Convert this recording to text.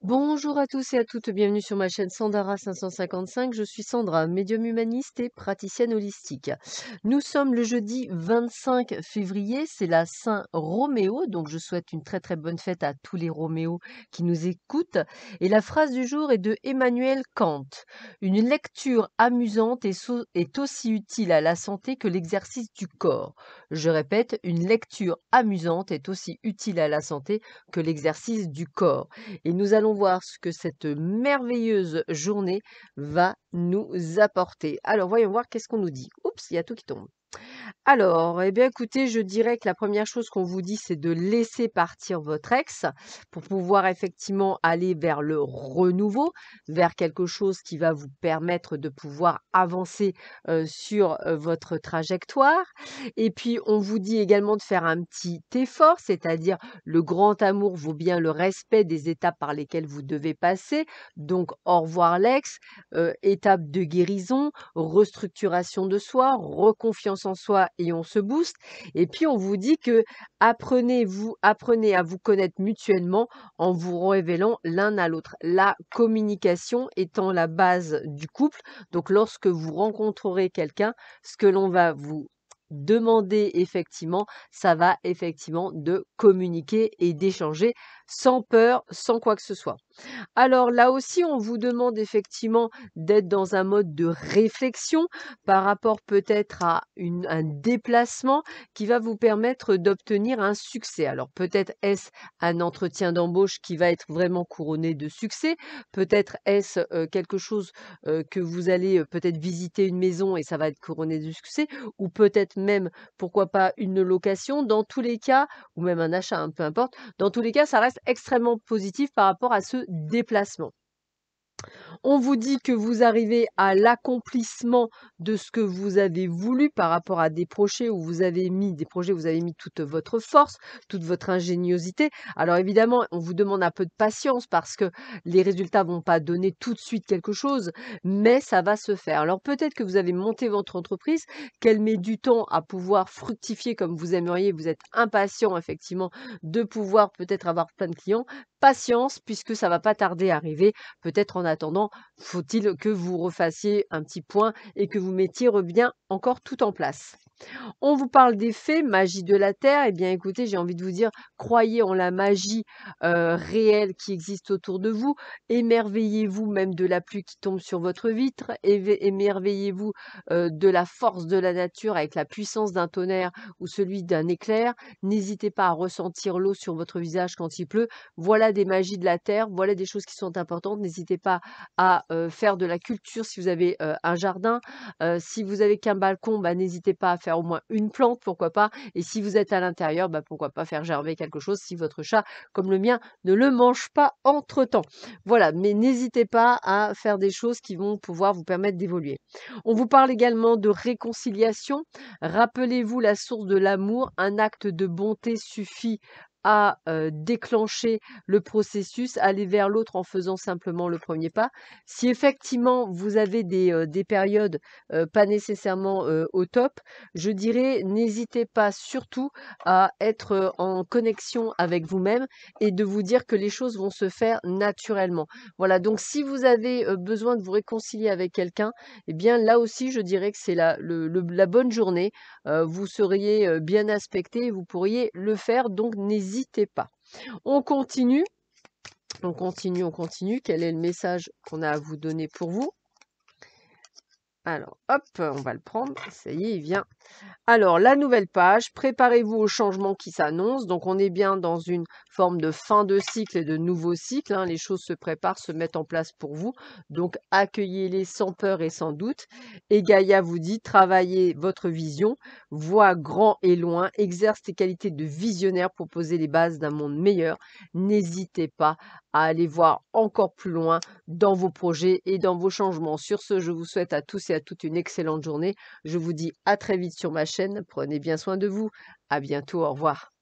Bonjour à tous et à toutes, bienvenue sur ma chaîne Sandara 555. Je suis Sandra, médium humaniste et praticienne holistique. Nous sommes le jeudi 25 février, c'est la Saint-Roméo, donc je souhaite une très très bonne fête à tous les Roméos qui nous écoutent. Et la phrase du jour est de Emmanuel Kant. Une lecture amusante est aussi utile à la santé que l'exercice du corps. Je répète, une lecture amusante est aussi utile à la santé que l'exercice du corps. Et nous allons voir ce que cette merveilleuse journée va nous apporter. Alors, voyons voir qu'est-ce qu'on nous dit. Oups, il y a tout qui tombe. Alors, eh bien, écoutez, je dirais que la première chose qu'on vous dit, c'est de laisser partir votre ex pour pouvoir effectivement aller vers le renouveau, vers quelque chose qui va vous permettre de pouvoir avancer sur votre trajectoire. Et puis, on vous dit également de faire un petit effort, c'est-à-dire le grand amour vaut bien le respect des étapes par lesquelles vous devez passer. Donc, au revoir l'ex, étape de guérison, restructuration de soi, reconfiance en soi et on se booste. Et puis on vous dit que apprenez à vous connaître mutuellement en vous révélant l'un à l'autre. La communication étant la base du couple. Donc lorsque vous rencontrerez quelqu'un, ce que l'on va vous demander effectivement, ça va effectivement de communiquer et d'échanger sans peur, sans quoi que ce soit. Alors là aussi, on vous demande effectivement d'être dans un mode de réflexion par rapport peut-être à un déplacement qui va vous permettre d'obtenir un succès. Alors peut-être est-ce un entretien d'embauche qui va être vraiment couronné de succès, peut-être est-ce quelque chose que vous allez peut-être visiter une maison et ça va être couronné de succès, ou peut-être même, pourquoi pas, une location. Dans tous les cas, ou même un achat, hein, peu importe, dans tous les cas, ça reste extrêmement positif par rapport à ce déplacement. On vous dit que vous arrivez à l'accomplissement de ce que vous avez voulu par rapport à des projets où vous avez mis toute votre force, toute votre ingéniosité. Alors évidemment, on vous demande un peu de patience parce que les résultats vont pas donner tout de suite quelque chose, mais ça va se faire. Alors peut-être que vous avez monté votre entreprise, qu'elle met du temps à pouvoir fructifier comme vous aimeriez, vous êtes impatient effectivement de pouvoir peut-être avoir plein de clients. Patience puisque ça va pas tarder à arriver. Peut-être en attendant, faut-il que vous refassiez un petit point et que vous mettiez bien encore tout en place. On vous parle des fées, magie de la terre. Eh bien, écoutez, j'ai envie de vous dire, croyez en la magie réelle qui existe autour de vous. Émerveillez-vous même de la pluie qui tombe sur votre vitre. Émerveillez-vous de la force de la nature avec la puissance d'un tonnerre ou celui d'un éclair. N'hésitez pas à ressentir l'eau sur votre visage quand il pleut. Voilà des magies de la terre. Voilà des choses qui sont importantes. N'hésitez pas à faire de la culture si vous avez un jardin. Si vous avez qu'un balcon, bah, n'hésitez pas à faire au moins une plante, pourquoi pas. Et si vous êtes à l'intérieur, bah, pourquoi pas faire germer quelque chose si votre chat, comme le mien, ne le mange pas entre-temps. Voilà, mais n'hésitez pas à faire des choses qui vont pouvoir vous permettre d'évoluer. On vous parle également de réconciliation. Rappelez-vous la source de l'amour. Un acte de bonté suffit à déclencher le processus, aller vers l'autre en faisant simplement le premier pas. Si effectivement vous avez des périodes pas nécessairement au top, je dirais n'hésitez pas surtout à être en connexion avec vous-même et de vous dire que les choses vont se faire naturellement. Voilà, donc si vous avez besoin de vous réconcilier avec quelqu'un, eh bien là aussi je dirais que c'est la bonne journée. Vous seriez bien aspecté et vous pourriez le faire, donc n'hésitez pas. On continue, on continue, on continue. Quel est le message qu'on a à vous donner pour vous? Alors, hop, on va le prendre. Ça y est, il vient. Alors, la nouvelle page, préparez-vous au changement qui s'annonce. Donc, on est bien dans une forme de fin de cycle et de nouveau cycle, hein. Les choses se préparent, se mettent en place pour vous. Donc, accueillez-les sans peur et sans doute. Et Gaïa vous dit, travaillez votre vision, vois grand et loin, exerce tes qualités de visionnaire pour poser les bases d'un monde meilleur. N'hésitez pas à aller voir encore plus loin dans vos projets et dans vos changements. Sur ce, je vous souhaite à tous et à toutes une excellente journée. Je vous dis à très vite sur ma chaîne. Prenez bien soin de vous. À bientôt. Au revoir.